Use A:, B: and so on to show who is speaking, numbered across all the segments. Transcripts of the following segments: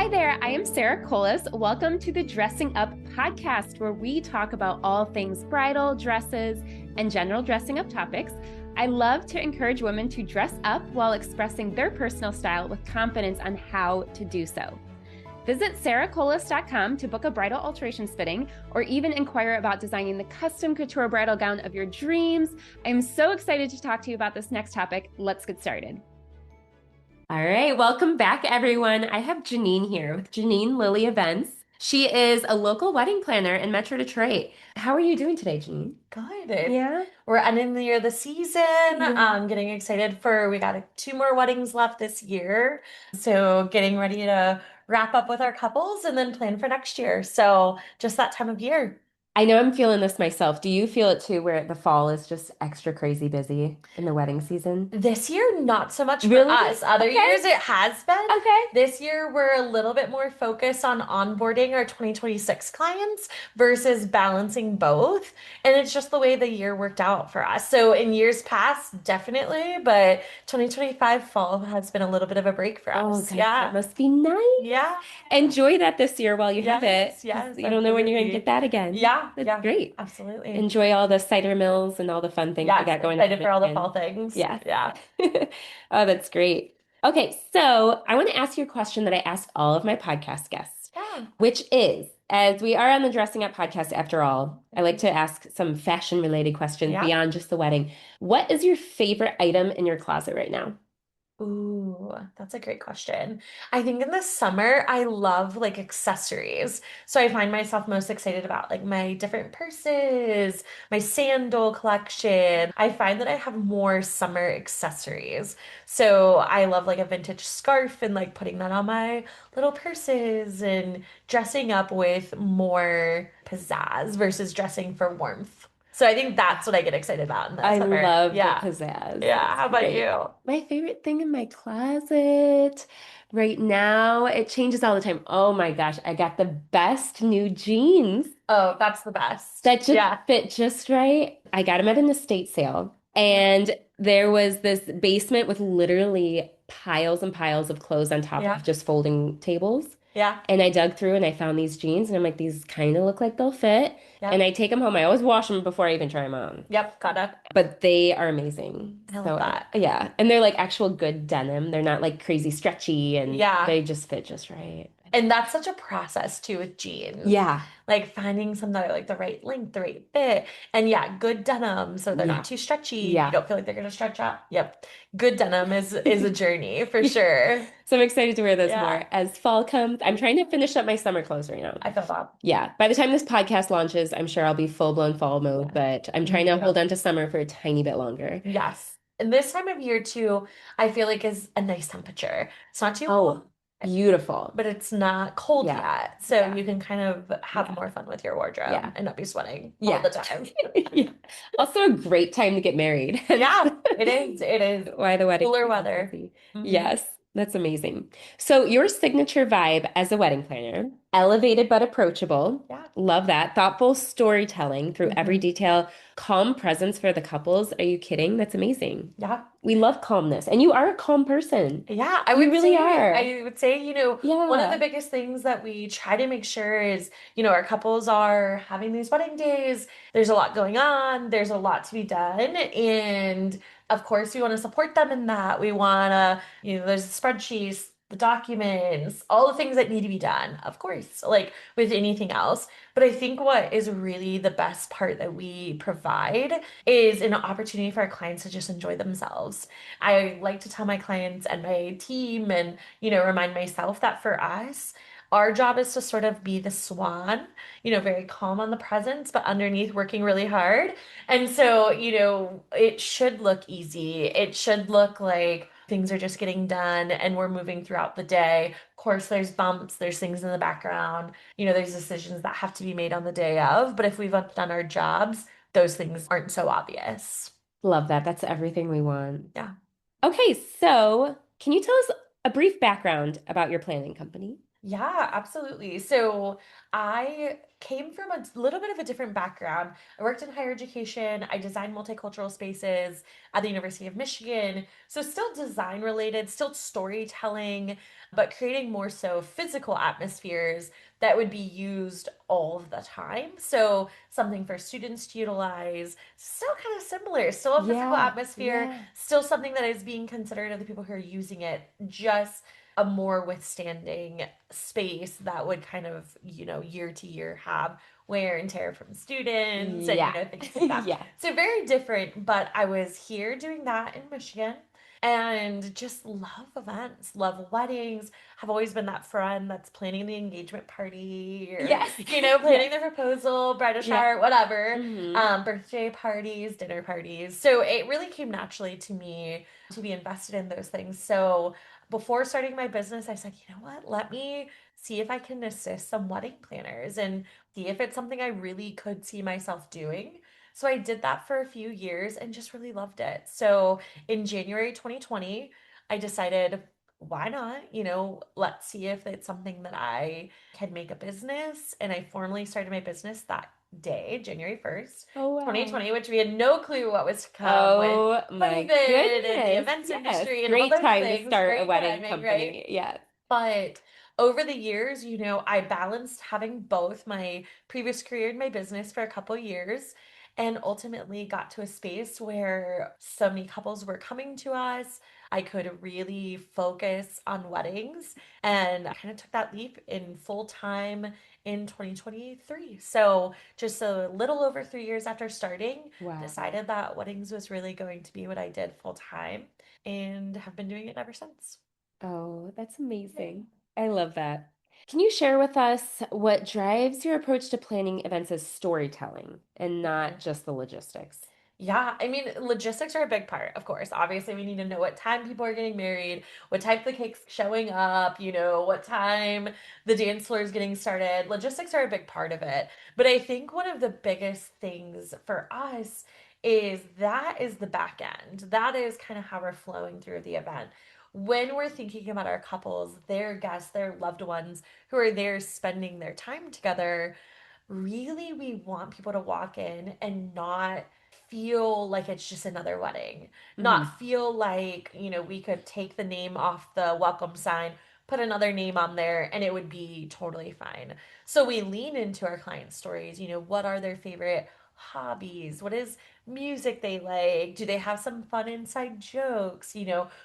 A: Hi there, I am Sarah Colas. Welcome to the Dressing Up podcast, where we talk about all things bridal, dresses, and general dressing up topics. I love to encourage women to dress up while expressing their personal style with confidence on how to do so. Visit sarahcolas.com to book a bridal alterations fitting or even inquire about designing the custom couture bridal gown of your dreams. I'm so excited to talk to you about this next topic. Let's get started. All right, welcome back, everyone. I have Jeannene here with Jeannene Lillie Events. She is a local wedding planner in Metro Detroit. How are you doing today, Jeannene?
B: Good.
A: Yeah.
B: We're ending the year of the season. Getting excited we got 2 more weddings left this year. So getting ready to wrap up with our couples and then plan for next year. So just that time of year.
A: I know I'm feeling this myself. Do you feel it too, where the fall is just extra crazy busy in the wedding season?
B: This year, not so much for
A: Really?
B: us. Other
A: Okay.
B: years it has been.
A: Okay.
B: This year, we're a little bit more focused on onboarding our 2026 clients versus balancing both. And it's just the way the year worked out for us. So in years past, definitely, but 2025 fall has been a little bit of a break for
A: Oh,
B: us.
A: gosh, that
B: Yeah.
A: must be nice.
B: Yeah.
A: Enjoy that this year while you have it,
B: Yes.
A: 'cause
B: Yes.
A: you don't know when you're going to get
B: Absolutely.
A: that again.
B: Yeah.
A: That's
B: Yeah.
A: great.
B: Absolutely.
A: Enjoy all the cider mills and all the fun things we
B: Yes.
A: got going on in
B: Excited for all the fall
A: Michigan.
B: things.
A: Yes.
B: Yeah.
A: Oh, that's great. Okay, so I want to ask you a question that I ask all of my podcast guests,
B: Yeah.
A: which is, as we are on the Dressing Up podcast after all, I like to ask some fashion related questions
B: Yeah.
A: beyond just the wedding. What is your favorite item in your closet right now?
B: Ooh, that's a great question. I think in the summer, I love like accessories. So I find myself most excited about like my different purses, my sandal collection. I find that I have more summer accessories. So I love like a vintage scarf and like putting that on my little purses and dressing up with more pizzazz versus dressing for warmth. So I think that's what I get excited about in the
A: I
B: summer.
A: love the
B: Yeah.
A: pizzazz.
B: Yeah.
A: That's
B: How about
A: great.
B: you?
A: My favorite thing in my closet right now, it changes all the time. Oh my gosh, I got the best new jeans
B: Oh, that's the best.
A: that just
B: Yeah.
A: fit just right. I got them at an estate sale, and there was this basement with literally piles and piles of clothes on top of
B: Yeah.
A: just folding tables.
B: Yeah.
A: And I dug through and I found these jeans, and I'm like, these kind of look like they'll fit. And
B: Yep.
A: I take them home. I always wash them before I even try them on.
B: Yep. Got it.
A: But they are amazing.
B: I love
A: So,
B: that.
A: yeah. And they're like actual good denim. They're not like crazy stretchy and
B: Yeah.
A: they just fit just right.
B: And that's such a process too with jeans.
A: Yeah.
B: Like finding some that are like the right length, the right fit. And yeah, good denim so they're
A: Yeah.
B: not too stretchy. You
A: Yeah.
B: don't feel like they're gonna stretch out. Yep. Good denim is a journey for sure.
A: So I'm excited to wear those
B: Yeah.
A: more as fall comes. I'm trying to finish up my summer clothes right now.
B: I feel that.
A: Yeah. By the time this podcast launches, I'm sure I'll be full-blown fall mode, but I'm trying to
B: Yeah.
A: hold on to summer for a tiny bit longer.
B: Yes. And this time of year too, I feel like is a nice temperature. It's not too
A: Oh,
B: hot,
A: beautiful.
B: but it's not cold
A: Yeah.
B: yet. So
A: Yeah.
B: you can kind of have
A: Yeah.
B: more fun with your wardrobe
A: Yeah.
B: and not be sweating all
A: Yeah.
B: the time.
A: Yeah. Also a great time to get married.
B: Yeah, it is. It is.
A: Why the wedding
B: Cooler
A: is
B: weather.
A: busy.
B: Hmm.
A: Yes, that's amazing. So your signature vibe as a wedding planner, elevated but approachable.
B: Yeah.
A: Love that. Thoughtful storytelling through every
B: Hmm.
A: detail. Calm presence for the couples. Are you kidding? That's amazing.
B: Yeah.
A: We love calmness. And you are a calm person.
B: Yeah,
A: You really are.
B: I would say, one of the
A: Yeah.
B: biggest things that we try to make sure is, our couples are having these wedding days. There's a lot going on. There's a lot to be done. And of course, we want to support them in that. We want to, there's spreadsheets, the documents, all the things that need to be done, of course, like with anything else. But I think what is really the best part that we provide is an opportunity for our clients to just enjoy themselves. I like to tell my clients and my team and, remind myself that for us, our job is to sort of be the swan, very calm on the presence, but underneath working really hard. And so, it should look easy. It should look like things are just getting done and we're moving throughout the day. Of course, there's bumps, there's things in the background, there's decisions that have to be made on the day of. But if we've done our jobs, those things aren't so obvious.
A: Love that. That's everything we want.
B: Yeah.
A: Okay, so can you tell us a brief background about your planning company?
B: Yeah, absolutely. So I came from a little bit of a different background. I worked in higher education. I designed multicultural spaces at the University of Michigan. So still design related, still storytelling, but creating more so physical atmospheres that would be used all of the time. So something for students to utilize, still kind of similar, still a physical
A: Yeah,
B: atmosphere,
A: yeah.
B: still something that is being considered of the people who are using it, just a more withstanding space that would kind of, year to year have wear and tear from students and,
A: Yeah.
B: things like that.
A: Yeah.
B: So very different, but I was here doing that in Michigan and just love events, love weddings. Have always been that friend that's planning the engagement party or,
A: Yes.
B: planning
A: Yes.
B: the proposal, bridal
A: Yeah.
B: shower, whatever,
A: Hmm.
B: birthday parties, dinner parties. So it really came naturally to me to be invested in those things. So before starting my business, I said, you know what? Let me see if I can assist some wedding planners and see if it's something I really could see myself doing. So I did that for a few years and just really loved it. So in January 2020, I decided, why not? Let's see if it's something that I can make a business. And I formally started my business that day, January 1st,
A: Oh, wow.
B: 2020, which we had no clue what was to come with
A: Oh my
B: COVID and the
A: goodness.
B: events
A: Yes.
B: industry and all
A: Great
B: those
A: time to
B: things.
A: start a
B: Great
A: wedding
B: timing, right?
A: company. Yes.
B: But over the years, I balanced having both my previous career and my business for a couple years and ultimately got to a space where so many couples were coming to us. I could really focus on weddings and I kind of took that leap in full time in 2023. So, just a little over 3 years after starting,
A: Wow.
B: decided that weddings was really going to be what I did full time and have been doing it ever since.
A: Oh, that's
B: Yeah.
A: amazing. I love that. Can you share with us what drives your approach to planning events as storytelling and not just the logistics?
B: Yeah, I mean, logistics are a big part, of course. Obviously, we need to know what time people are getting married, what time the cake's showing up, what time the dance floor is getting started. Logistics are a big part of it. But I think one of the biggest things for us is that is the back end. That is kind of how we're flowing through the event. When we're thinking about our couples, their guests, their loved ones who are there spending their time together, really we want people to walk in and not feel like it's just another wedding,
A: Hmm.
B: not feel like we could take the name off the welcome sign, put another name on there, and it would be totally fine. So we lean into our clients' stories. What are their favorite hobbies? What is music they like? Do they have some fun inside jokes?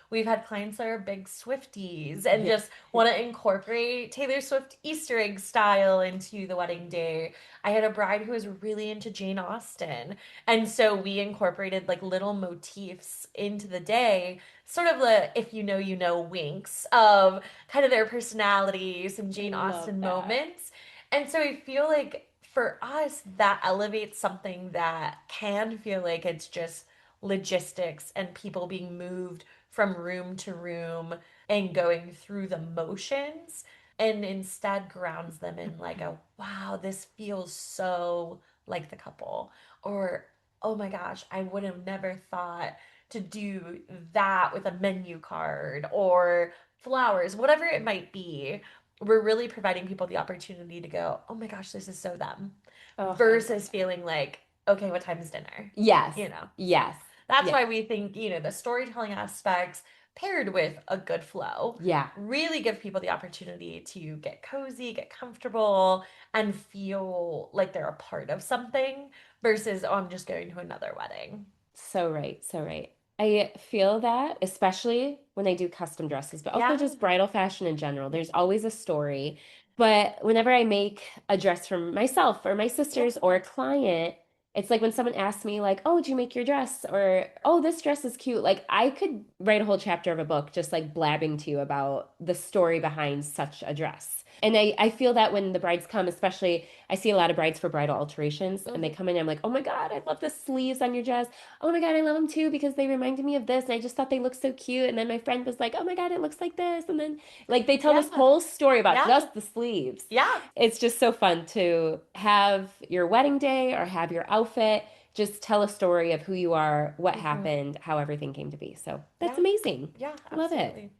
B: We've had clients that are big Swifties and
A: Yeah.
B: just want to incorporate Taylor Swift Easter egg style into the wedding day. I had a bride who was really into Jane Austen. And so we incorporated like little motifs into the day, sort of the if you know, you know winks of kind of their personalities, some
A: I
B: Jane
A: love
B: Austen
A: that.
B: moments. And so I feel like for us, that elevates something that can feel like it's just logistics and people being moved from room to room and going through the motions and instead grounds them in like a wow, this feels so like the couple, or oh my gosh, I would have never thought to do that with a menu card or flowers, whatever it might be. We're really providing people the opportunity to go, oh my gosh, this is so them,
A: Oh, I love
B: versus
A: that.
B: feeling like, okay, what time is dinner?
A: Yes.
B: So
A: Yes.
B: that's
A: Yeah.
B: why we think, the storytelling aspects paired with a good flow
A: Yeah.
B: really give people the opportunity to get cozy, get comfortable, and feel like they're a part of something versus, oh, I'm just going to another wedding.
A: So right, so right. I feel that, especially when I do custom dresses, but also
B: Yeah.
A: just bridal fashion in general. There's always a story. But whenever I make a dress for myself or my
B: Yeah.
A: sisters or a client, it's like when someone asks me, like, oh, did you make your dress? Or, oh, this dress is cute. Like, I could write a whole chapter of a book just like blabbing to you about the story behind such a dress. And I feel that when the brides come, especially, I see a lot of brides for bridal alterations, and they
B: Mhm.
A: come in, I'm like, oh my God, I love the sleeves on your dress. Oh my God, I love them too because they reminded me of this and I just thought they looked so cute. And then my friend was like, oh my God, it looks like this. And then like they tell
B: Yeah.
A: this whole story about
B: Yeah.
A: just the sleeves.
B: Yeah.
A: It's just so fun to have your wedding day or have your outfit. Just tell a story of who you are, what
B: Mhm.
A: happened, how everything came to be. So that's
B: Yeah.
A: amazing.
B: Yeah,
A: Love it.
B: absolutely.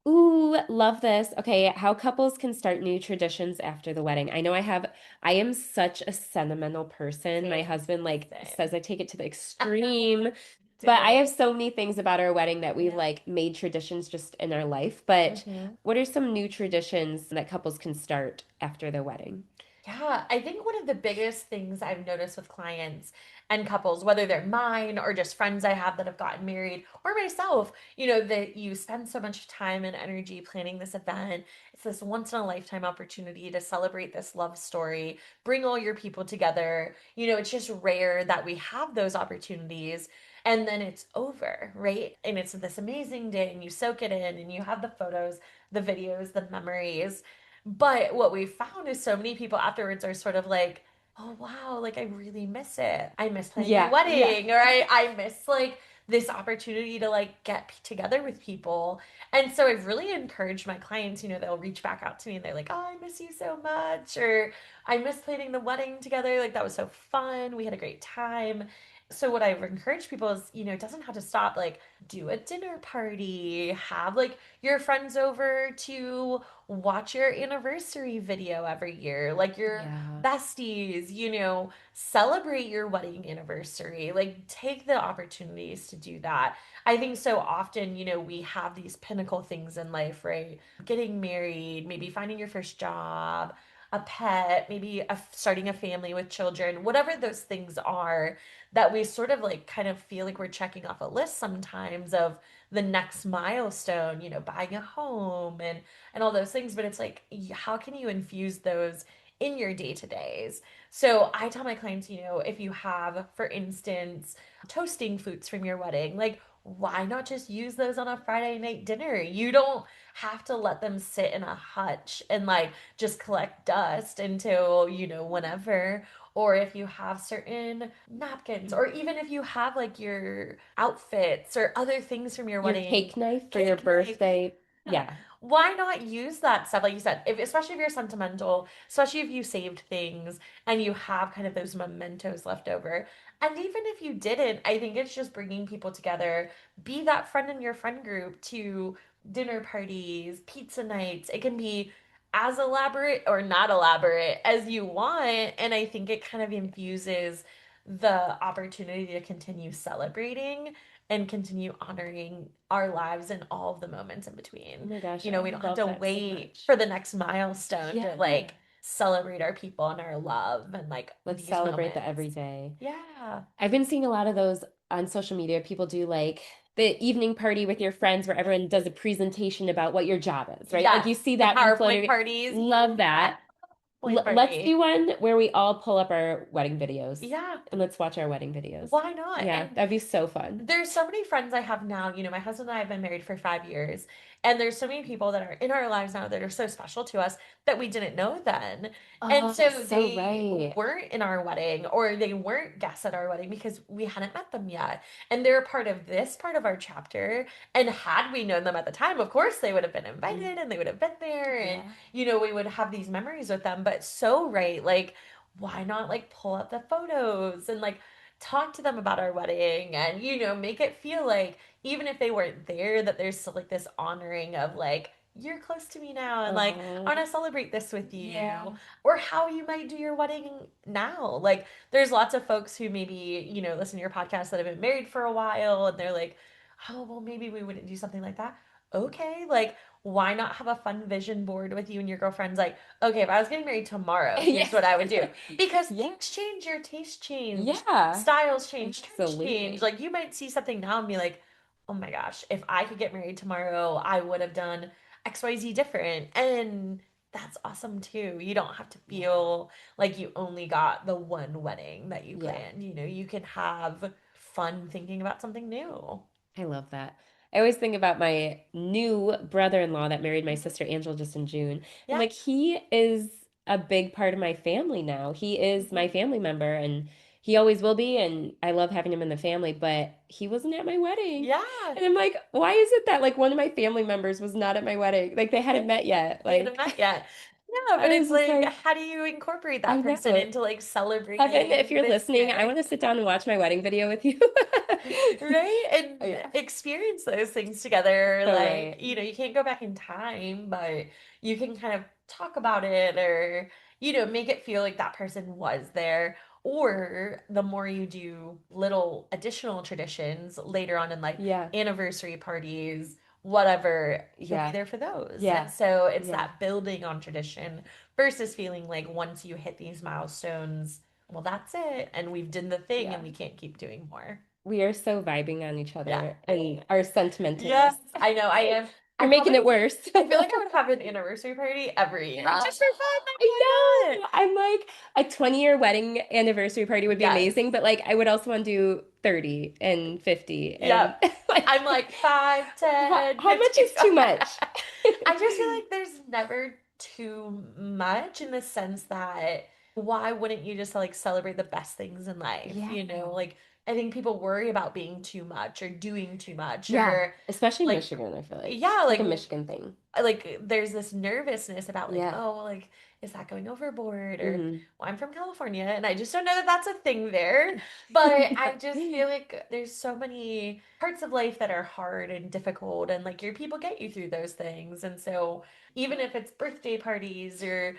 A: Ooh, love this. Okay, how couples can start new traditions after the wedding. I am such a sentimental person. My
B: Same,
A: husband like
B: same.
A: says I take it to the extreme, but I
B: Do.
A: have so many things about our wedding that we've
B: Yeah.
A: like made traditions just in our life. But
B: Hmm.
A: what are some new traditions that couples can start after their wedding?
B: Yeah, I think one of the biggest things I've noticed with clients and couples, whether they're mine or just friends I have that have gotten married or myself, that you spend so much time and energy planning this event. It's this once in a lifetime opportunity to celebrate this love story, bring all your people together. It's just rare that we have those opportunities. And then it's over, right? And it's this amazing day, and you soak it in, and you have the photos, the videos, the memories. But what we found is so many people afterwards are sort of like, oh wow, like I really miss it. I miss planning my
A: Yeah, yeah.
B: wedding, or I miss like this opportunity to like get together with people. And so I've really encouraged my clients, they'll reach back out to me and they're like, oh, I miss you so much, or I miss planning the wedding together. Like that was so fun. We had a great time. So what I've encouraged people is, it doesn't have to stop. Like, do a dinner party, have like your friends over to watch your anniversary video every year, like your
A: Yeah.
B: besties, celebrate your wedding anniversary. Like, take the opportunities to do that. I think so often, we have these pinnacle things in life, right? Getting married, maybe finding your first job, a pet, maybe starting a family with children, whatever those things are that we sort of like kind of feel like we're checking off a list sometimes of the next milestone, buying a home and all those things. But it's like, how can you infuse those in your day to days? So I tell my clients, if you have, for instance, toasting flutes from your wedding, like, why not just use those on a Friday night dinner? You don't have to let them sit in a hutch and like just collect dust until, whenever. Or if you have certain napkins, or even if you have like your outfits or other things from your
A: Your
B: wedding,
A: cake knife for your
B: cake knife,
A: birthday.
B: yeah.
A: Yeah.
B: Why not use that stuff? Like you said, especially if you're sentimental, especially if you saved things and you have kind of those mementos left over. And even if you didn't, I think it's just bringing people together. Be that friend in your friend group to dinner parties, pizza nights. It can be as elaborate or not elaborate as you want. And I think it kind of infuses the opportunity to continue celebrating and continue honoring our lives and all of the moments in
A: Oh
B: between.
A: my gosh,
B: We
A: I
B: don't have
A: love
B: to
A: that so
B: wait
A: much.
B: for the next milestone
A: Yeah.
B: to like celebrate our people and our love and like
A: Let's
B: these
A: celebrate the
B: moments.
A: everyday.
B: Yeah.
A: I've been seeing a lot of those on social media. People do like the evening party with your friends where everyone does a presentation about what your job is, right? Like
B: Yes.
A: you see
B: The
A: that one
B: PowerPoint
A: floating.
B: parties.
A: Love
B: Yeah.
A: that.
B: Point
A: Let's do
B: party.
A: one where we all pull up our wedding videos
B: Yeah.
A: and let's watch our wedding videos.
B: Why not?
A: Yeah,
B: And
A: that'd be so fun.
B: there's so many friends I have now. My husband and I have been married for 5 years, and there's so many people that are in our lives now that are so special to us that we didn't know then. And
A: Oh,
B: so
A: so
B: they
A: right.
B: weren't in our wedding or they weren't guests at our wedding because we hadn't met them yet. And they're part of this part of our chapter. And had we known them at the time, of course, they would have been invited and they would have been there. And,
A: Yeah.
B: we would have these memories with them. But so, right, like, why not like pull up the photos and like talk to them about our wedding and make it feel like even if they weren't there that there's still like this honoring of like you're close to me now and like
A: Uh-huh.
B: I want to celebrate this with
A: Yeah.
B: you or how you might do your wedding now. Like there's lots of folks who maybe listen to your podcast that have been married for a while and they're like, oh well, maybe we wouldn't do something like that. Okay, like why not have a fun vision board with you and your girlfriends? Like, okay, if I was getting married tomorrow,
A: Yeah.
B: here's what I would do. Because
A: Yeah.
B: things change, your taste change,
A: Yeah.
B: styles change, trends change.
A: Absolutely.
B: Like you might see something now and be like, oh my gosh, if I could get married tomorrow, I would have done XYZ different. And that's awesome too. You don't have to
A: Yeah.
B: feel like you only got the one wedding that you
A: Yeah.
B: planned. You can have fun thinking about something new.
A: I love that. I always think about my new brother-in-law that married my
B: Mhm.
A: sister Angela just in June. I'm
B: Yeah.
A: like, he is a big part of my family now. He is
B: Mhm.
A: my family member and he always will be. And I love having him in the family, but he wasn't at my wedding.
B: Yeah.
A: And I'm like, why is it that like one of my family members was not at my wedding? Like they hadn't met yet.
B: They haven't
A: Like,
B: met yet. Yeah, but
A: I was
B: it's
A: just
B: like,
A: like,
B: how do you incorporate
A: I
B: that person
A: know.
B: into like
A: Kevin, if
B: celebrating
A: you're
B: this
A: listening, I
B: gift?
A: want to sit down and watch my wedding video with you.
B: Right?
A: Oh,
B: And
A: yeah.
B: experience those things together.
A: So
B: Like,
A: right.
B: you can't go back in time, but you can kind of talk about it or, make it feel like that person was there. Or the more you do little additional traditions later on in life,
A: Yeah.
B: anniversary parties, whatever, you'll be
A: Yeah.
B: there for those. And
A: Yeah.
B: so it's
A: Yeah.
B: that building on tradition versus feeling like once you hit these milestones, well, that's it. And we've done the thing
A: Yeah.
B: and we can't keep doing more.
A: We are so vibing on each
B: Yeah.
A: other and our
B: Yes,
A: sentimentalness.
B: I know. I am.
A: You're
B: I
A: making
B: probably,
A: it worse.
B: I feel like I would have an anniversary party every year just for fun. Like,
A: I
B: why not?
A: know. I'm like a 20-year wedding anniversary party would be
B: Yes.
A: amazing, but like I would also want to do 30 and 50 and
B: Yep. I'm
A: like
B: like 5,
A: how,
B: 10,
A: how much
B: 15.
A: is too much?
B: I just feel like there's never too much in the sense that why wouldn't you just like celebrate the best things in life?
A: Yeah.
B: Like I think people worry about being too much or doing too much
A: Yeah.
B: or
A: Especially in
B: like,
A: Michigan, I feel like.
B: yeah,
A: It's like a Michigan thing.
B: there's this nervousness about like,
A: Yeah.
B: oh, like is that going overboard or
A: Hmm.
B: well, I'm from California and I just don't know that that's a thing there. But I just feel like there's so many parts of life that are hard and difficult and like your people get you through those things. And so even if it's birthday parties or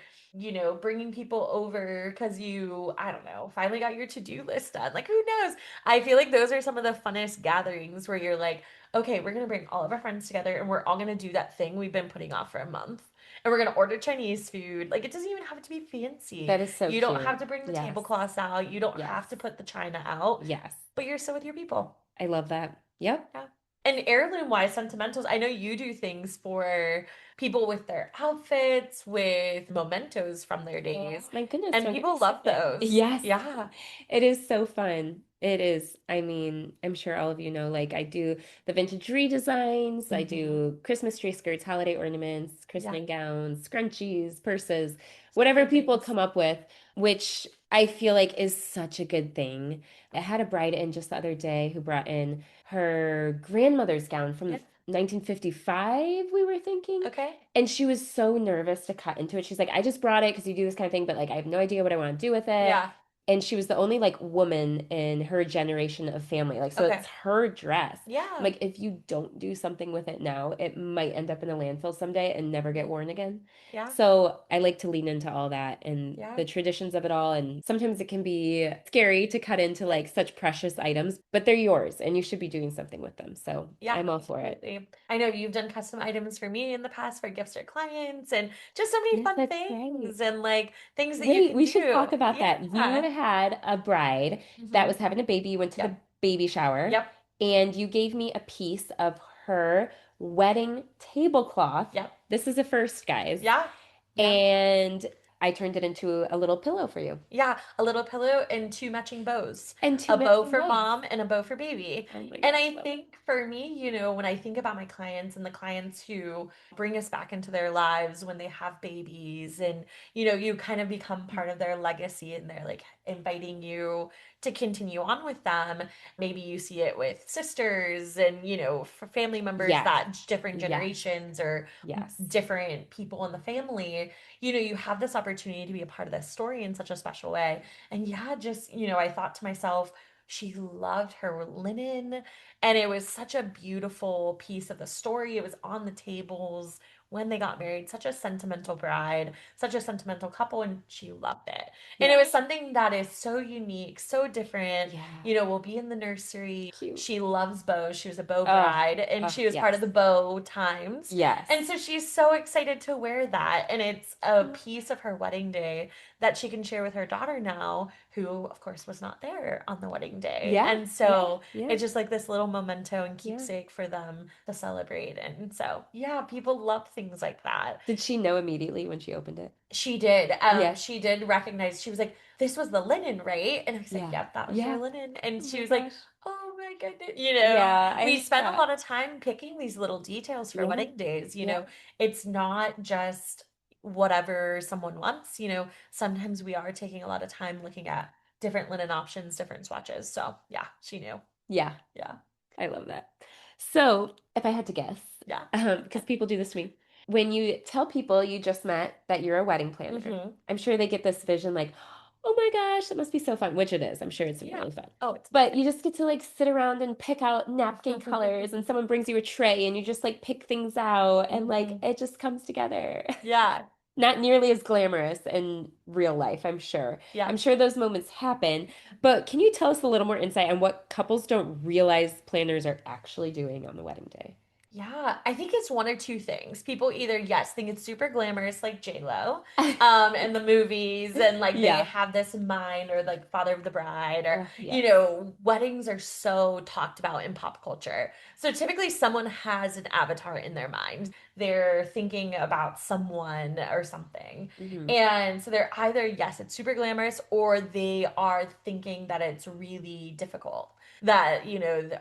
B: bringing people over because I don't know, finally got your to-do list done. Like, who knows? I feel like those are some of the funnest gatherings where you're like, okay, we're gonna bring all of our friends together and we're all gonna do that thing we've been putting off for a month. And we're gonna order Chinese food. Like, it doesn't even have to be fancy.
A: That is so
B: You don't have
A: cute.
B: to bring the
A: Yes.
B: tablecloths out. You don't
A: Yes.
B: have to put the china out,
A: Yes.
B: but you're still with your people.
A: I love that. Yep.
B: Yeah. And heirloom wise, sentimentals, I know you do things for people with their outfits, with mementos from their
A: Oh
B: days,
A: my goodness,
B: and
A: don't get me
B: people love
A: started.
B: those.
A: Yes,
B: Yeah.
A: it is so fun. It is. I mean, I'm sure all of you know, like I do the vintage redesigns, I
B: Hmm.
A: do Christmas tree skirts, holiday ornaments,
B: Yeah.
A: christening gowns, scrunchies, purses,
B: So
A: whatever
B: many
A: people
B: things.
A: come up with, which I feel like is such a good thing. I had a bride in just the other day who brought in her grandmother's gown from
B: Yeah.
A: 1955, we were thinking.
B: Okay.
A: And she was so nervous to cut into it. She's like, I just brought it because you do this kind of thing, but like I have no idea what I want to do with it.
B: Yeah.
A: And she was the only like woman in her generation of family. Like, so it's
B: Okay.
A: her dress. I'm
B: Yeah.
A: like, if you don't do something with it now, it might end up in a landfill someday and never get worn again.
B: Yeah.
A: So I like to lean into all that and
B: Yeah.
A: the traditions of it all. And sometimes it can be scary to cut into like such precious items, but they're yours and you should be doing something with them. So
B: Yeah,
A: I'm all for it.
B: absolutely. I know you've done custom items for me in the past for gifts or clients and just so many
A: Yes,
B: fun
A: that's right.
B: things and like things that you
A: Wait,
B: can
A: we should
B: do.
A: talk about that. You
B: Yeah.
A: had a bride that
B: Hmm.
A: was having a baby, you went to the
B: Yep.
A: baby shower,
B: Yep.
A: and you gave me a piece of her wedding tablecloth.
B: Yep.
A: This is a first, guys.
B: Yeah. Yeah.
A: And I turned it into a little pillow for you.
B: Yeah, a little pillow and two matching bows.
A: And two
B: A bow
A: matching
B: for
A: bows.
B: mom and a bow for baby.
A: Oh my
B: And
A: God, I
B: I
A: love it.
B: think for me, when I think about my clients and the clients who bring us back into their lives when they have babies and you kind of become part of their legacy and they're like inviting you to continue on with them. Maybe you see it with sisters and for family members
A: Yes,
B: that different
A: yes,
B: generations or
A: yes.
B: different people in the family, you have this opportunity to be a part of this story in such a special way. And yeah, just, I thought to myself, she loved her linen, and it was such a beautiful piece of the story. It was on the tables when they got married, such a sentimental bride, such a sentimental couple, and she loved it. And it
A: Yeah,
B: was something that is so unique, so different.
A: yeah.
B: We'll be in the nursery.
A: Cute.
B: She loves bows. She was a bow
A: Oh,
B: bride, and
A: oh,
B: she was part
A: yes,
B: of the bow times.
A: yes.
B: And so she's so excited to wear that. And it's a piece of her wedding day that she can share with her daughter now, who, of course, was not there on the wedding day.
A: Yeah,
B: And
A: yeah,
B: so
A: yeah,
B: it's just like this little memento and
A: yeah.
B: keepsake for them to celebrate. And so, yeah, people love things like that.
A: Did she know immediately when she opened it?
B: She did.
A: Yeah,
B: She did recognize. She was like, "This was the linen, right?" And I was like,
A: yeah,
B: "Yep, that was your
A: yeah.
B: linen." And
A: Oh
B: she
A: my
B: was like,
A: gosh.
B: "Oh my goodness!"
A: Yeah,
B: We
A: I
B: spent a lot
A: bet.
B: of time picking these little details for
A: Yeah,
B: wedding days.
A: yeah,
B: It's not just whatever someone wants. Sometimes we are taking a lot of time looking at different linen options, different swatches. So yeah, she knew.
A: yeah.
B: Yeah,
A: I love that. So, if I had to guess,
B: yeah.
A: because people do this to me, when you tell people you just met that you're a wedding planner,
B: Hmm.
A: I'm sure they get this vision like, oh my gosh, that must be so fun, which it is. I'm sure it's
B: Yeah.
A: really fun.
B: Oh, it's
A: But you just get to like sit around and pick out napkin colors, and someone brings you a tray and you just like pick things out, and like
B: hmm
A: it just comes together.
B: Yeah.
A: Not nearly as glamorous in real life, I'm sure.
B: Yeah.
A: I'm sure those moments happen, but can you tell us a little more insight on what couples don't realize planners are actually doing on the wedding day?
B: Yeah, I think it's one or two things. People either, yes, think it's super glamorous like J-Lo, in the movies, and like they
A: Yeah.
B: have this in mind, or like Father of the Bride, or
A: Yes.
B: weddings are so talked about in pop culture. So typically someone has an avatar in their mind. They're thinking about someone or something.
A: Hmm.
B: And so they're either, yes, it's super glamorous, or they are thinking that it's really difficult, that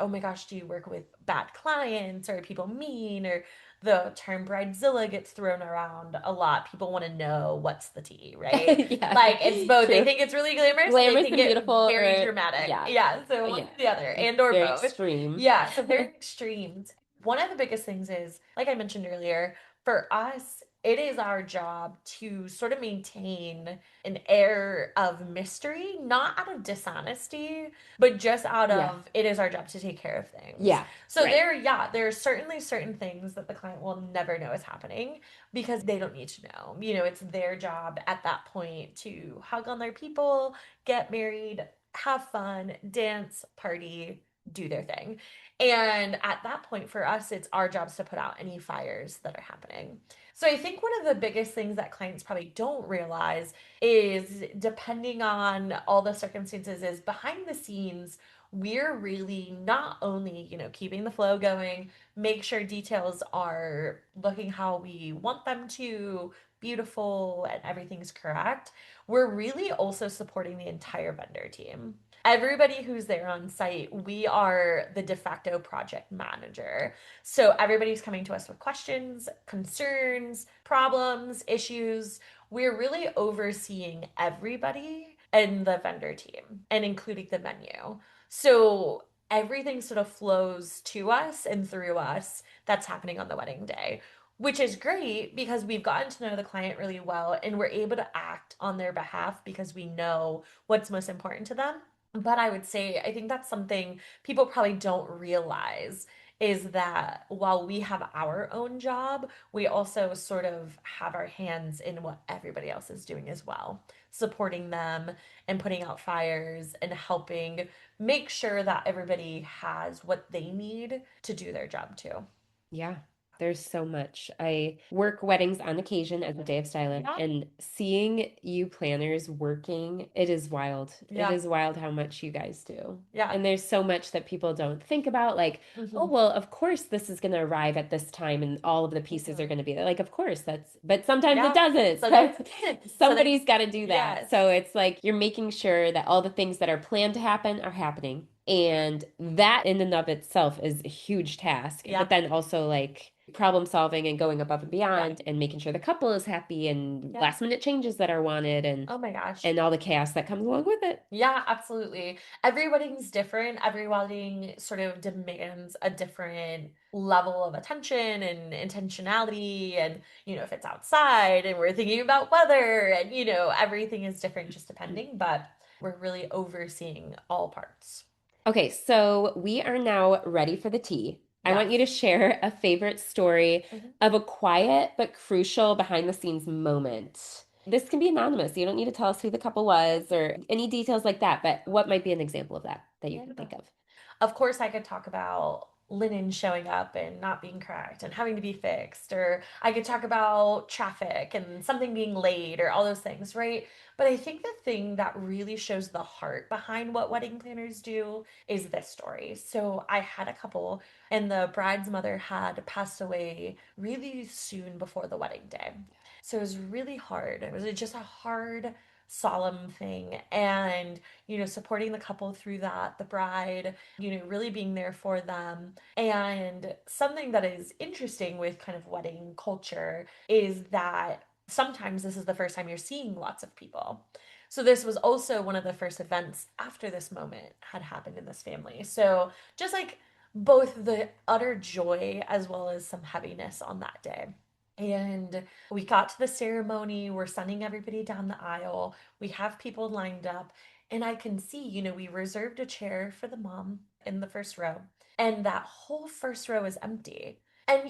B: oh my gosh, do you work with bad clients, or are people mean, or the term bridezilla gets thrown around a lot. People want to know what's the tea, right?
A: Yeah,
B: Like it's both, they
A: true.
B: think it's really glamorous, and they
A: Glamorous
B: think
A: and
B: it
A: beautiful,
B: very
A: or
B: dramatic.
A: yeah,
B: Yeah, so one
A: yeah,
B: or the other, and or
A: very
B: both.
A: extreme.
B: Yeah, so very extremes. One of the biggest things is, like I mentioned earlier, for us it is our job to sort of maintain an air of mystery, not out of dishonesty, but just out
A: Yeah,
B: of, it is our job to take care of things.
A: yeah,
B: So
A: right.
B: there are certainly certain things that the client will never know is happening, because they don't need to know. It's their job at that point to hug on their people, get married, have fun, dance, party, do their thing. And at that point, for us, it's our jobs to put out any fires that are happening. So I think one of the biggest things that clients probably don't realize is, depending on all the circumstances, is behind the scenes, we're really not only, keeping the flow going, make sure details are looking how we want them to, beautiful, and everything's correct. We're really also supporting the entire vendor team. Everybody who's there on site, we are the de facto project manager. So everybody's coming to us with questions, concerns, problems, issues. We're really overseeing everybody in the vendor team and including the menu. So everything sort of flows to us and through us that's happening on the wedding day, which is great because we've gotten to know the client really well and we're able to act on their behalf because we know what's most important to them. But I would say, I think that's something people probably don't realize, is that while we have our own job, we also sort of have our hands in what everybody else is doing as well, supporting them and putting out fires and helping make sure that everybody has what they need to do their job too.
A: Yeah, there's so much. I work weddings on occasion as a day of stylist,
B: Yeah.
A: and seeing you planners working, it is wild. It
B: Yeah.
A: is wild how much you guys do.
B: Yeah.
A: And there's so much that people don't think about, like, oh,
B: Hmm.
A: well, of course this is going to arrive at this time and all of the pieces are
B: Hmm.
A: going to be there. Like, of course but sometimes it
B: Yeah.
A: doesn't.
B: Sometimes
A: So
B: it doesn't.
A: somebody's got to do that.
B: Yes.
A: So it's like you're making sure that all the things that are planned to happen are happening. And that in and of itself is a huge task.
B: Yeah.
A: But then also like problem solving and going above and
B: Yeah.
A: beyond and making sure the couple is happy and
B: Yeah.
A: last minute changes that are wanted
B: Oh my gosh.
A: and all the chaos that comes along with it.
B: Yeah, absolutely. Every wedding's different. Every wedding sort of demands a different level of attention and intentionality. And, if it's outside and we're thinking about weather, and, everything is different just depending, but we're really overseeing all parts.
A: Okay, so we are now ready for the tea. I
B: Yes.
A: want you to share a favorite story
B: Mhm.
A: of a quiet but crucial behind the scenes moment. This can be anonymous. You don't need to tell us who the couple was or any details like that, but what might be an example of that you
B: Yeah.
A: can think of?
B: Of course, I could talk about linen showing up and not being correct and having to be fixed, or I could talk about traffic and something being late, or all those things, right? But I think the thing that really shows the heart behind what wedding planners do is this story. So I had a couple, and the bride's mother had passed away really soon before the wedding day. So it was really hard. It was just a hard, solemn thing. And, supporting the couple through that, the bride, really being there for them. And something that is interesting with kind of wedding culture is that sometimes this is the first time you're seeing lots of people. So this was also one of the first events after this moment had happened in this family. So just like both the utter joy as well as some heaviness on that day. And we got to the ceremony, we're sending everybody down the aisle, we have people lined up, and I can see, we reserved a chair for the mom in the first row, and that whole first row is empty. And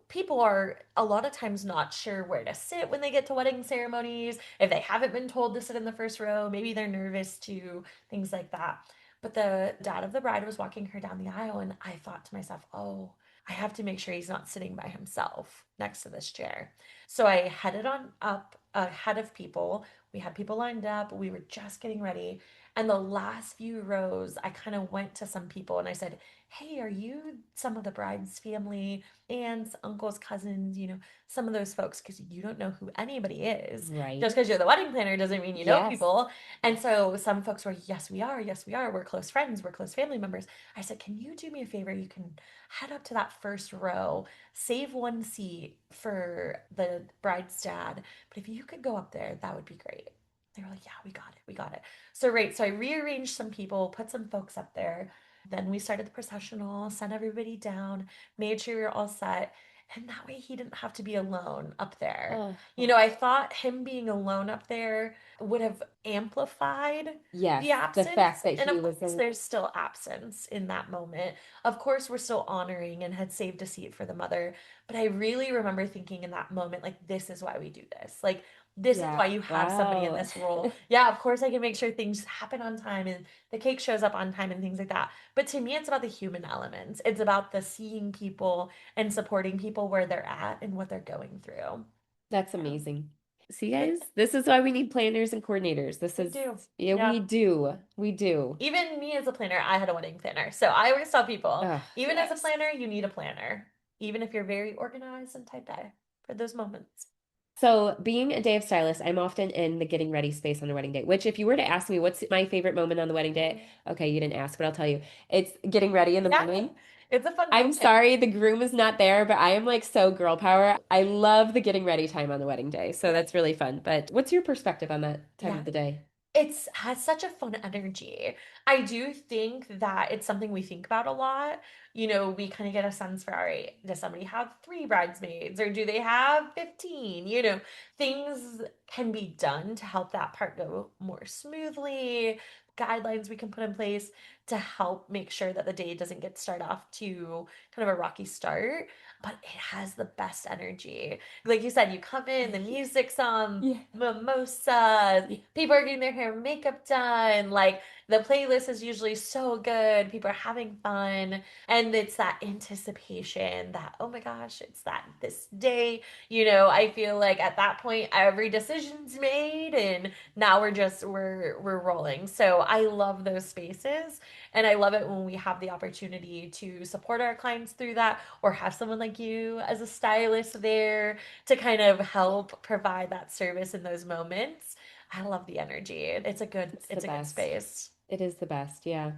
B: people are a lot of times not sure where to sit when they get to wedding ceremonies. If they haven't been told to sit in the first row, maybe they're nervous too, things like that. But the dad of the bride was walking her down the aisle, and I thought to myself, oh, I have to make sure he's not sitting by himself next to this chair. So I headed on up ahead of people. We had people lined up. We were just getting ready. And the last few rows, I kind of went to some people and I said, hey, are you some of the bride's family, aunts, uncles, cousins, some of those folks? Because you don't know who anybody is.
A: Right.
B: Just because you're the wedding planner doesn't mean you know
A: Yes.
B: people. And so some folks were, yes, we are. Yes, we are. We're close friends. We're close family members. I said, can you do me a favor? You can head up to that first row, save one seat for the bride's dad. But if you could go up there, that would be great. They were like, yeah, we got it. We got it. So, right. So I rearranged some people, put some folks up there. Then we started the processional, sent everybody down, made sure we were all set. And that way he didn't have to be alone up there.
A: Oh,
B: I thought him being alone up there would have amplified
A: yes.
B: the
A: The fact
B: absence.
A: that
B: And
A: he
B: of
A: was
B: course,
A: in.
B: there's still absence in that moment. Of course, we're still honoring and had saved a seat for the mother. But I really remember thinking in that moment, like, this is why we do this. Like, this is
A: Yeah.
B: why you have somebody in
A: Wow.
B: this role. Yeah, of course, I can make sure things happen on time and the cake shows up on time and things like that. But to me, it's about the human elements. It's about the seeing people and supporting people where they're at and what they're going through.
A: That's
B: Yeah.
A: amazing. See,
B: But
A: guys, this is why we need planners and coordinators. This
B: we
A: is,
B: do.
A: yeah, we
B: Yeah.
A: do. We do.
B: Even me as a planner, I had a wedding planner. So I always tell people,
A: Oh,
B: even as a
A: yes.
B: planner, you need a planner, even if you're very organized and type A for those moments.
A: So, being a day of stylist, I'm often in the getting ready space on the wedding day, which, if you were to ask me what's my favorite moment on the wedding day, okay, you didn't ask, but I'll tell you. It's getting ready in the
B: Yeah,
A: morning.
B: it's a fun
A: I'm
B: moment.
A: sorry the groom is not there, but I am like so girl power. I love the getting ready time on the wedding day. So that's really fun. But what's your perspective on that time
B: Yeah.
A: of the day?
B: It's has such a fun energy. I do think that it's something we think about a lot. We kind of get a sense for, all right, does somebody have three bridesmaids or do they have 15? Things can be done to help that part go more smoothly, guidelines we can put in place to help make sure that the day doesn't get start off to kind of a rocky start, but it has the best energy. Like you said, you come in, the music's on,
A: Yeah.
B: mimosas,
A: Yeah.
B: people are getting their hair and makeup done. Like the playlist is usually so good. People are having fun. And it's that anticipation that, oh my gosh, it's that this day. I feel like at that point every decision's made and now we're rolling. So I love those spaces and I love it when we have the opportunity to support our clients through that or have someone like you as a stylist there to kind of help provide that service in those moments. I love the energy. It's a good
A: It's the
B: it's a good
A: best.
B: space.
A: It is the best. Yeah.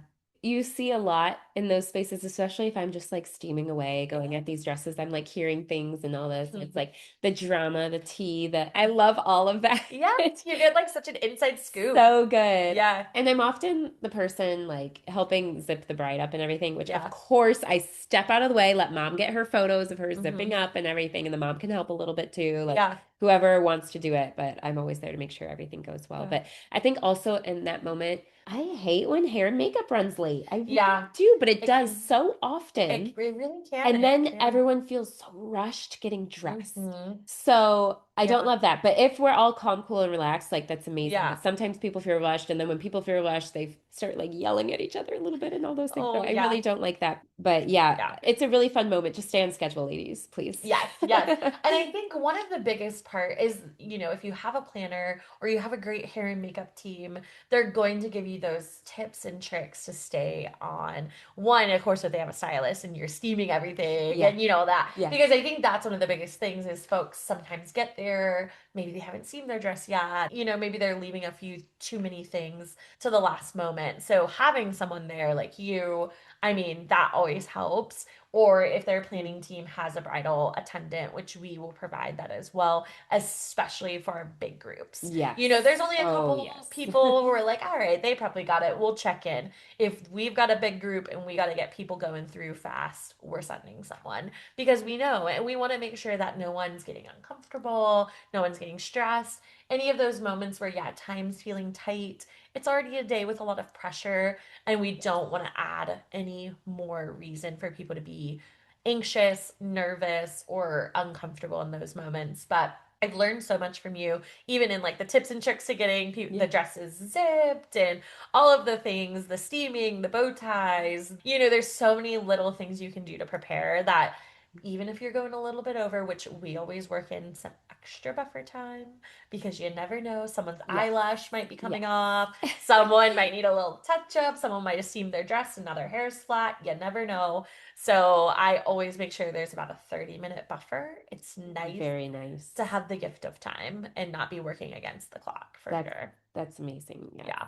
A: You see a lot in those spaces, especially if I'm just like steaming away, going at these dresses. I'm like hearing things and all this. It's like the drama, the tea, I love all of that.
B: Yeah, you get like such an inside scoop.
A: So good.
B: Yeah.
A: And I'm often the person like helping zip the bride up and everything, which of
B: Yeah.
A: course I step out of the way, let mom get her photos of her zipping
B: Hmm.
A: up and everything, and the mom can help a little bit too, like
B: Yeah.
A: whoever wants to do it, but I'm always there to make sure everything goes well.
B: Yeah.
A: But I think also in that moment, I hate when hair and makeup runs late. I really
B: Yeah.
A: do, but it
B: It
A: does
B: can
A: so
B: it
A: often.
B: really can.
A: And
B: It
A: then
B: can.
A: everyone feels so rushed getting dressed.
B: Hmm.
A: So I don't
B: Yeah.
A: love that. But if we're all calm, cool, and relaxed, like that's amazing.
B: Yeah.
A: But sometimes people feel rushed. And then when people feel rushed, they start like yelling at each other a little bit and all those things. So
B: Oh,
A: I
B: yeah.
A: really don't like that. But yeah,
B: Yeah.
A: it's a really fun moment. Just stay on schedule, ladies, please.
B: Yes, yes. And I think one of the biggest part is, if you have a planner or you have a great hair and makeup team, they're going to give you those tips and tricks to stay on. One, of course, if they have a stylist and you're steaming everything
A: Yeah.
B: and that.
A: Yeah.
B: Because I think that's one of the biggest things is folks sometimes get there, maybe they haven't seen their dress yet, maybe they're leaving a few too many things to the last moment. So having someone there like you, I mean, that always helps or if their planning team has a bridal attendant, which we will provide that as well, especially for our big groups.
A: Yes.
B: There's only a
A: Oh,
B: couple
A: yes.
B: people who are like, all right, they probably got it. We'll check in. If we've got a big group and we got to get people going through fast, we're sending someone because we know and we want to make sure that no one's getting uncomfortable, no one's getting stressed. Any of those moments where, yeah, time's feeling tight, it's already a day with a lot of pressure, and we don't want to add any more reason for people to be anxious, nervous, or uncomfortable in those moments. But I've learned so much from you, even in like the tips and tricks to getting the dresses zipped and all of the things, the steaming, the bow ties. There's so many little things you can do to prepare that even if you're going a little bit over, which we always work in some extra buffer time because you never know, someone's eyelash might be coming off, someone might need a little touch up, someone might have steamed their dress and now their hair's flat. You never know. So I always make sure there's about a 30-minute buffer. It's nice.
A: Very nice.
B: To have the gift of time and not be working against the clock for sure.
A: That's amazing.
B: Yeah.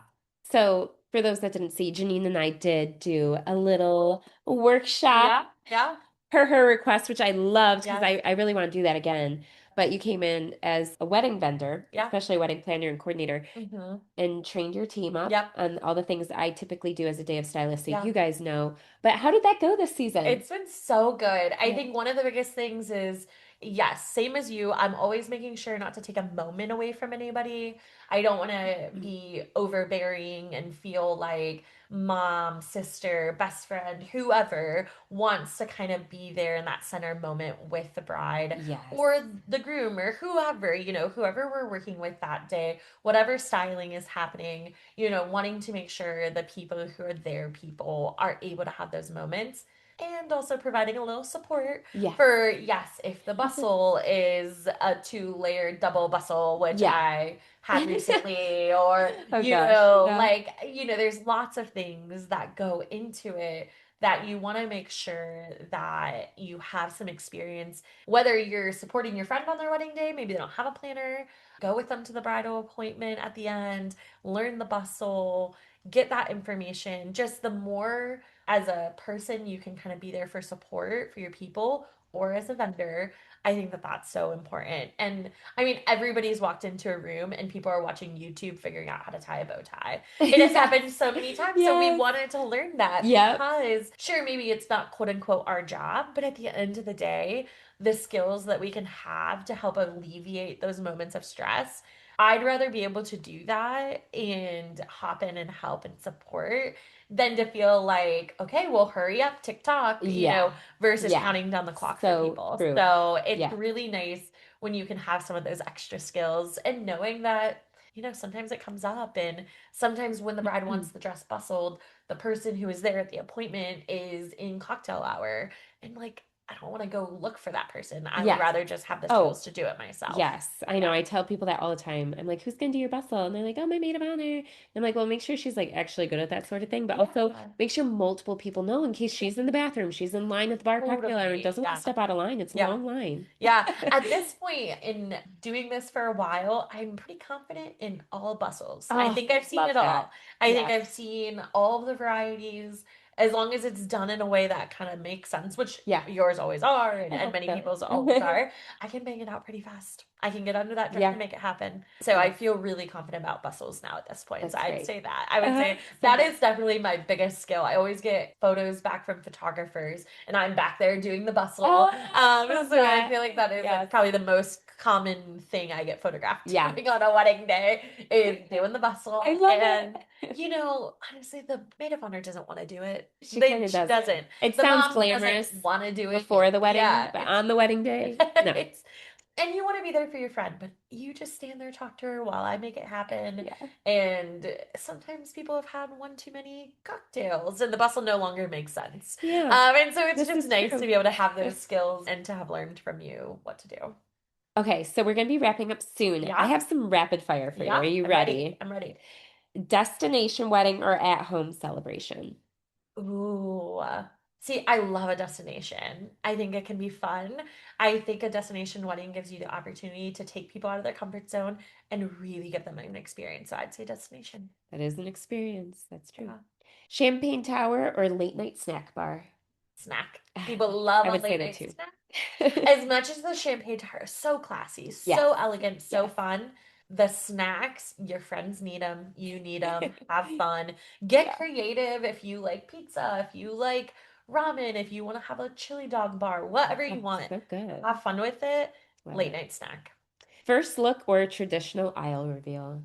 A: So for those that didn't see, Jeannene and I did do a little workshop.
B: Yeah.
A: Per her request, which I loved because I really want to do that again. But you came in as a wedding vendor, especially a wedding planner and coordinator, and trained your team up on all the things that I typically do as a day of stylist, so you guys know. But how did that go this season?
B: It's been so good. I think one of the biggest things is, yes, same as you, I'm always making sure not to take a moment away from anybody. I don't want to be overbearing and feel like mom, sister, best friend, whoever wants to kind of be there in that center moment with the bride or the groom or whoever, whoever we're working with that day, whatever styling is happening, wanting to make sure the people who are their people are able to have those moments. And also providing a little support for, yes, if the bustle is a 2-layered double bustle, which I had recently, or, there's lots of things that go into it that you want to make sure that you have some experience, whether you're supporting your friend on their wedding day, maybe they don't have a planner, go with them to the bridal appointment at the end, learn the bustle, get that information. Just the more as a person you can kind of be there for support for your people or as a vendor, I think that that's so important. And I mean, everybody's walked into a room and people are watching YouTube figuring out how to tie a bow tie. It has happened so many times. So we wanted to learn that because sure, maybe it's not quote unquote our job, but at the end of the day, the skills that we can have to help alleviate those moments of stress, I'd rather be able to do that and hop in and help and support than to feel like, okay, well, hurry up, TikTok, versus counting down the clock for people. True. So it's really nice when you can have some of those extra skills and knowing that, sometimes it comes up. And sometimes when the bride wants the dress bustled, the person who is there at the appointment is in cocktail hour. And like, I don't want to go look for that person. I would rather just have the skills to do it myself.
A: Yes, I know. I tell people that all the time. I'm like, who's going to do your bustle? And they're like, oh, my maid of honor. And I'm like, well, make sure she's like actually good at that sort of thing. But also make sure multiple people know in case she's in the bathroom, she's in line at the bar cocktail hour and doesn't want to step out of line. It's a long line.
B: At this point in doing this for a while, I'm pretty confident in all bustles. I think I've seen it all. I think I've seen all of the varieties. As long as it's done in a way that kind of makes sense, which yours always are, and many people's always are, I can bang it out pretty fast. I can get under that dress and make it happen. So I feel really confident about bustles now at this point. So I'd say that. I would say that is definitely my biggest skill. I always get photos back from photographers, and I'm back there doing the bustle. So I feel like that is like probably the most common thing I get photographed doing on a wedding day is doing the bustle. I love it. Honestly, the maid of honor doesn't want to do it. She doesn't.
A: It sounds glamorous.
B: Want to do it
A: before the wedding, but on the wedding day, no.
B: And you want to be there for your friend, but you just stand there, talk to her while I make it happen. And sometimes people have had one too many cocktails, and the bustle no longer makes sense. And so it's just nice to be able to have those skills and to have learned from you what to do.
A: Okay, so we're going to be wrapping up soon. I have some rapid fire for you. Are you ready?
B: I'm ready.
A: Destination wedding or at-home celebration?
B: Ooh. See, I love a destination. I think it can be fun. I think a destination wedding gives you the opportunity to take people out of their comfort zone and really give them an experience. So I'd say destination.
A: That is an experience. That's true. Champagne tower or late night snack bar?
B: Snack. People love
A: I
B: a
A: would say
B: late
A: that
B: night
A: too.
B: snack. As much as the champagne tart is so classy,
A: Yes.
B: so elegant, so
A: Yes.
B: fun, the snacks, your friends need them, you need them, have fun. Get
A: Yeah.
B: creative if you like pizza, if you like ramen, if you want to have a chili dog bar, whatever you
A: Oh,
B: want.
A: so good.
B: Have fun with it.
A: Love
B: Late
A: it.
B: night snack.
A: First look or traditional aisle reveal?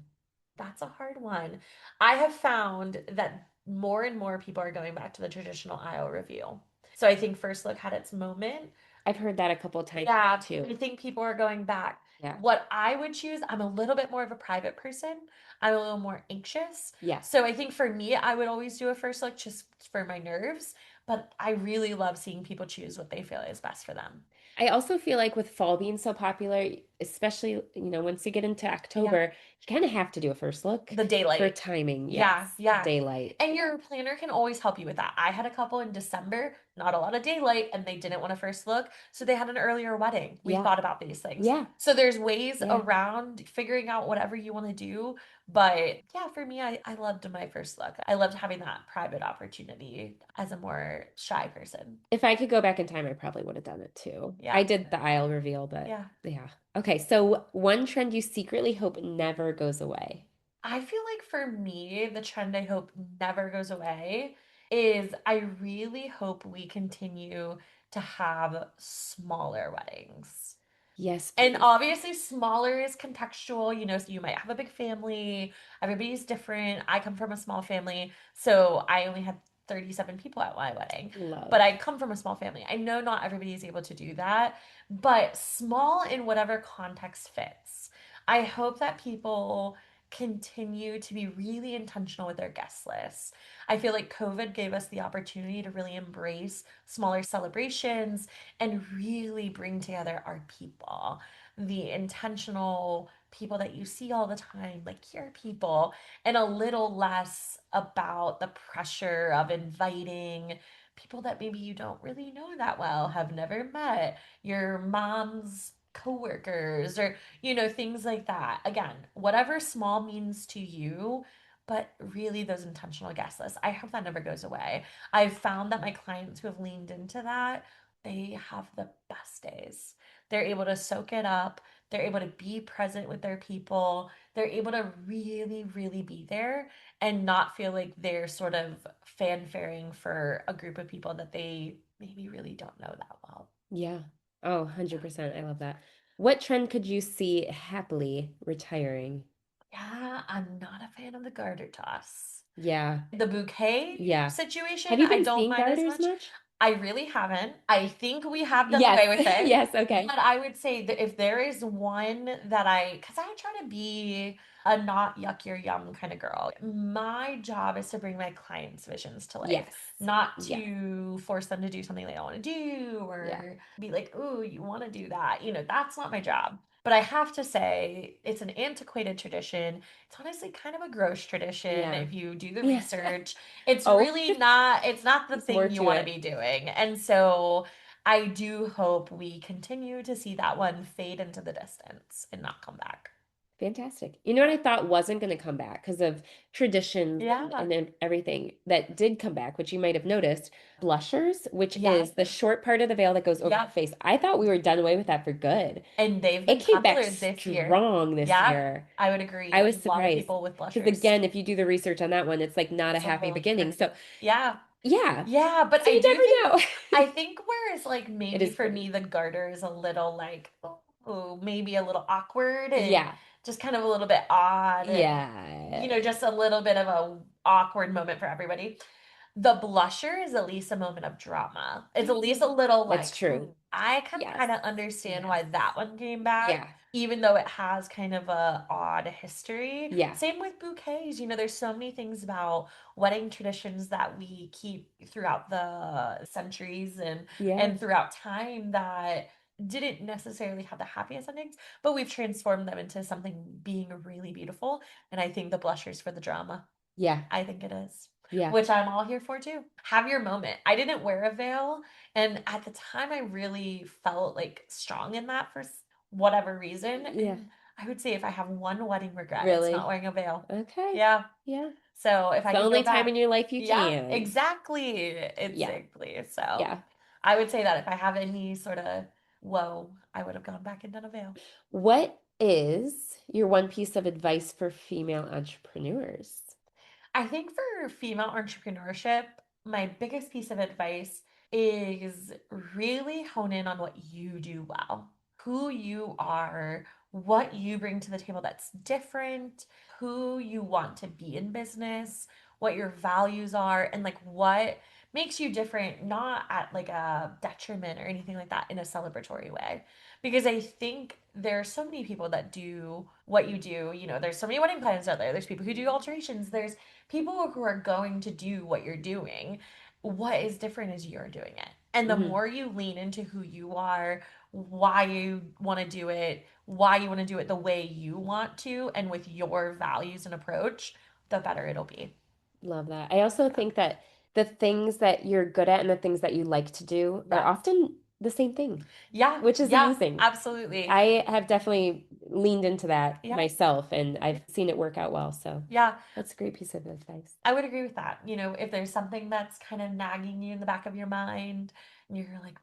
B: That's a hard one. I have found that more and more people are going back to the traditional aisle reveal. So I think First Look had its moment.
A: I've heard that a couple of times
B: Yeah,
A: too.
B: I think people are going back.
A: Yeah.
B: What I would choose, I'm a little bit more of a private person. I'm a little more anxious.
A: Yeah.
B: So I think for me, I would always do a first look just for my nerves. But I really love seeing people choose what they feel is best for them.
A: I also feel like with fall being so popular, especially, once you get into
B: Yeah.
A: October, you kind of have to do a first look
B: The
A: for
B: daylight.
A: timing. Yes.
B: Yeah, yeah.
A: Daylight.
B: And your planner can always help you with that. I had a couple in December, not a lot of daylight, and they didn't want to first look, so they had an earlier wedding. We
A: Yeah.
B: thought about these things.
A: Yeah.
B: So there's ways
A: Yeah.
B: around figuring out whatever you want to do. But yeah, for me, I loved my first look. I loved having that private opportunity as a more shy person.
A: If I could go back in time, I probably would have done it too.
B: Yeah,
A: I did the aisle reveal, but
B: yeah.
A: yeah. Okay, so one trend you secretly hope never goes away.
B: I feel like for me, the trend I hope never goes away is I really hope we continue to have smaller weddings.
A: Yes,
B: And
A: please.
B: obviously, smaller is contextual. So you might have a big family, everybody's different. I come from a small family, so I only had 37 people at my wedding, but
A: Love.
B: I come from a small family. I know not everybody is able to do that, but small in whatever context fits. I hope that people continue to be really intentional with their guest lists. I feel like COVID gave us the opportunity to really embrace smaller celebrations and really bring together our people, the intentional people that you see all the time, like your people, and a little less about the pressure of inviting people that maybe you don't really know that well, have never met, your mom's coworkers, or things like that. Again, whatever small means to you, but really those intentional guest lists. I hope that never goes away. I've found that my clients who have leaned into that, they have the best days. They're able to soak it up. They're able to be present with their people. They're able to really, really be there and not feel like they're sort of fanfaring for a group of people that they maybe really don't know that well.
A: Yeah. Oh, 100%. I love that. What trend could you see happily retiring?
B: Yeah, I'm not a fan of the garter toss.
A: Yeah.
B: The bouquet
A: Yeah. Have
B: situation,
A: you
B: I
A: been
B: don't
A: seeing
B: mind as
A: garters
B: much.
A: much?
B: I really haven't. I think we have done
A: Yes.
B: away with it.
A: Yes. Okay.
B: But I would say that if there is one that because I try to be a not yuck your yum kind of girl. My job is to bring my clients' visions to life,
A: Yes.
B: not
A: Yeah.
B: to force them to do something they don't want to do
A: Yeah.
B: or be like, ooh, you want to do that. That's not my job. But I have to say, it's an antiquated tradition. It's honestly kind of a gross tradition
A: Yeah.
B: if you do the
A: Yeah.
B: research. It's
A: Oh,
B: really not, it's not the
A: there's more
B: thing you
A: to
B: want to
A: it.
B: be doing. And so I do hope we continue to see that one fade into the distance and not come back.
A: Fantastic. You know what I thought wasn't going to come back because of traditions
B: Yeah.
A: and everything that did come back, which you might have noticed, blushers, which
B: Yeah.
A: is the short part of the veil that goes over
B: Yeah.
A: the face. I thought we were done away with that for good.
B: And they've
A: It
B: been
A: came back
B: popular this year.
A: strong this
B: Yeah.
A: year.
B: I would agree.
A: I
B: A
A: was
B: lot of
A: surprised
B: people with
A: because
B: blushers.
A: again, if you do the research on that one, it's like not a
B: It's a
A: happy
B: whole
A: beginning.
B: different.
A: So
B: Yeah.
A: yeah,
B: Yeah, but
A: so
B: I
A: you
B: do think
A: never know.
B: I think whereas like
A: It
B: maybe
A: is
B: for
A: pretty.
B: me the garter is a little like oh maybe a little awkward and
A: Yeah.
B: just kind of a little bit odd and
A: Yeah.
B: just a little bit of a awkward moment for everybody. The blusher is at least a moment of drama. It's at least a little
A: That's
B: like,
A: true.
B: I can
A: Yes.
B: kind of understand
A: Yes.
B: why that one came back,
A: Yeah.
B: even though it has kind of a odd history.
A: Yeah.
B: Same with bouquets. There's so many things about wedding traditions that we keep throughout the centuries and
A: Yeah.
B: throughout time that didn't necessarily have the happiest endings, but we've transformed them into something being really beautiful. And I think the blushers for the drama.
A: Yeah.
B: I think it is,
A: Yeah.
B: which I'm all here for too. Have your moment. I didn't wear a veil, and at the time, I really felt like strong in that for whatever reason.
A: Yeah.
B: And I would say if I have one wedding regret, it's not
A: Really?
B: wearing a veil.
A: Okay.
B: Yeah.
A: Yeah.
B: So if
A: It's
B: I
A: the
B: could
A: only
B: go
A: time
B: back,
A: in your life you
B: yeah,
A: can.
B: exactly,
A: Yeah.
B: exactly. So
A: Yeah.
B: I would say that if I have any sort of whoa, I would have gone back and done a veil.
A: What is your one piece of advice for female entrepreneurs?
B: I think for female entrepreneurship, my biggest piece of advice is really hone in on what you do well, who you are, what you bring to the table that's different, who you want to be in business, what your values are, and like what makes you different, not at like a detriment or anything like that, in a celebratory way. Because I think there are so many people that do what you do. You know, there's so many wedding planners out there. There's people who do alterations. There's people who are going to do what you're doing. What is different is you're doing it. And the
A: Mhm.
B: more you lean into who you are, why you want to do it, why you want to do it the way you want to, and with your values and approach, the better it'll be.
A: Love that. I also think that the things that you're good at and the things that you like to do are
B: Yeah.
A: often the same thing,
B: Yeah.
A: which is
B: Yeah.
A: amazing.
B: Absolutely.
A: I have definitely leaned into that
B: Yeah.
A: myself and I've seen it work out well. So
B: Yeah.
A: that's a great piece of advice.
B: I would agree with that. You know, if there's something that's kind of nagging you in the back of your mind and you're like,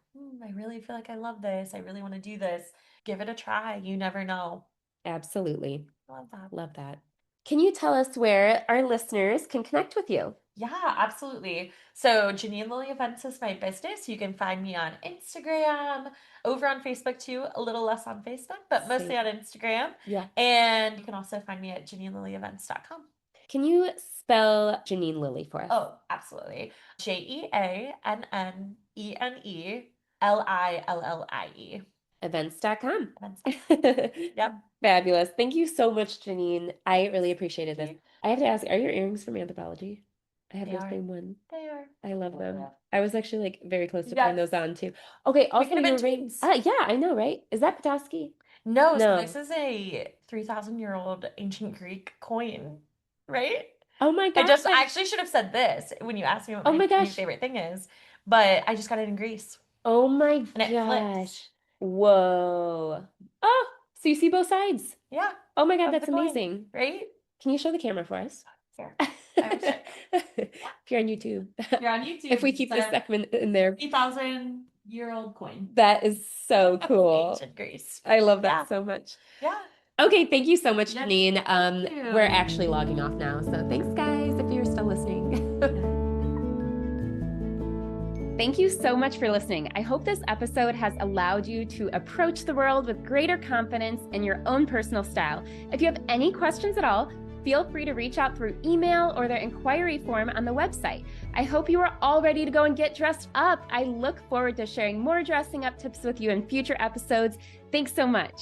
B: I really feel like I love this. I really want to do this. Give it a try. You never know.
A: Absolutely.
B: I love that.
A: Love that. Can you tell us where our listeners can connect with you?
B: Yeah, absolutely. So, Jeannene Lillie Events is my business. You can find me on Instagram, over on Facebook too, a little less on Facebook, but mostly
A: Same.
B: on Instagram.
A: Yeah.
B: And you can also find me at JeanneneLillieEvents.com.
A: Can you spell Jeannene Lillie for us?
B: Oh, absolutely. JeannenELLIE.
A: Events.com.
B: Events. Yep.
A: Fabulous. Thank you so much, Jeannene. I really appreciated this.
B: Thank you.
A: I have to ask, are your earrings from Anthropologie? I have
B: They
A: the
B: are.
A: same one.
B: They are.
A: I love them. I was actually like very close to putting
B: Yes.
A: those on too. Okay,
B: We
A: also
B: could have been
A: your ring.
B: twins.
A: Yeah, I know, right? Is that Petoskey?
B: No, so this
A: No.
B: is a 3,000-year-old ancient Greek coin, right?
A: Oh my
B: I
A: gosh.
B: actually should have said this when you asked me what
A: Oh
B: my
A: my
B: new
A: gosh.
B: favorite thing is, but I just got it in Greece
A: Oh my
B: and it flips.
A: gosh. Whoa. Oh, so you see both sides.
B: Yeah,
A: Oh my God,
B: of the
A: that's
B: coin,
A: amazing.
B: right?
A: Can you show the camera for us?
B: Here, I will show you.
A: If you're on YouTube.
B: You're on YouTube.
A: If we keep this segment in there.
B: 3,000-year-old coin.
A: That is so cool.
B: Ancient Greece.
A: I love that
B: Yeah.
A: so much.
B: Yeah.
A: Okay, thank you so much,
B: Yes,
A: Jeannene.
B: thank you.
A: We're actually logging off now, so thanks, guys, if you're still listening. Thank you so much for listening. I hope this episode has allowed you to approach the world with greater confidence in your own personal style. If you have any questions at all, feel free to reach out through email or the inquiry form on the website. I hope you are all ready to go and get dressed up. I look forward to sharing more dressing up tips with you in future episodes. Thanks so much.